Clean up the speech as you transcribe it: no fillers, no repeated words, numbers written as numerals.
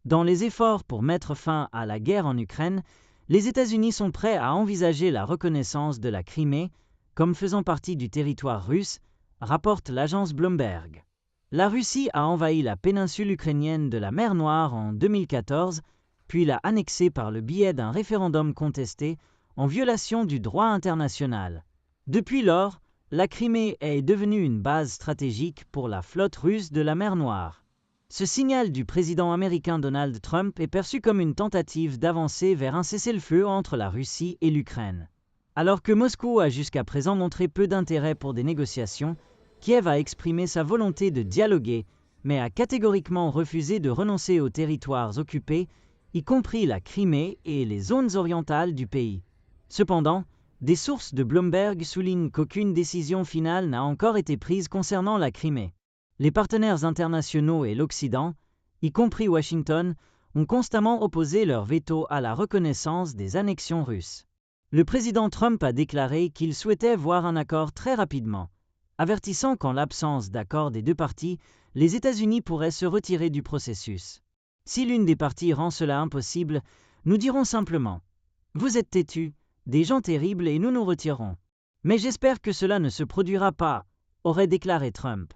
Dans les efforts pour mettre fin à la guerre en Ukraine, les États-Unis sont prêts à envisager la reconnaissance de la Crimée comme faisant partie du territoire russe, rapporte l'agence Bloomberg. La Russie a envahi la péninsule ukrainienne de la mer Noire en 2014, puis l'a annexée par le biais d'un référendum contesté en violation du droit international. Depuis lors, la Crimée est devenue une base stratégique pour la flotte russe de la mer Noire. Ce signal du président américain Donald Trump est perçu comme une tentative d'avancer vers un cessez-le-feu entre la Russie et l'Ukraine. Alors que Moscou a jusqu'à présent montré peu d'intérêt pour des négociations, Kiev a exprimé sa volonté de dialoguer, mais a catégoriquement refusé de renoncer aux territoires occupés, y compris la Crimée et les zones orientales du pays. Cependant, des sources de Bloomberg soulignent qu'aucune décision finale n'a encore été prise concernant la Crimée. Les partenaires internationaux et l'Occident, y compris Washington, ont constamment opposé leur veto à la reconnaissance des annexions russes. Le président Trump a déclaré qu'il souhaitait voir un accord très rapidement, avertissant qu'en l'absence d'accord des deux parties, les États-Unis pourraient se retirer du processus. Si l'une des parties rend cela impossible, nous dirons simplement « Vous êtes têtus, des gens terribles et nous nous retirons. Mais j'espère que cela ne se produira pas », aurait déclaré Trump.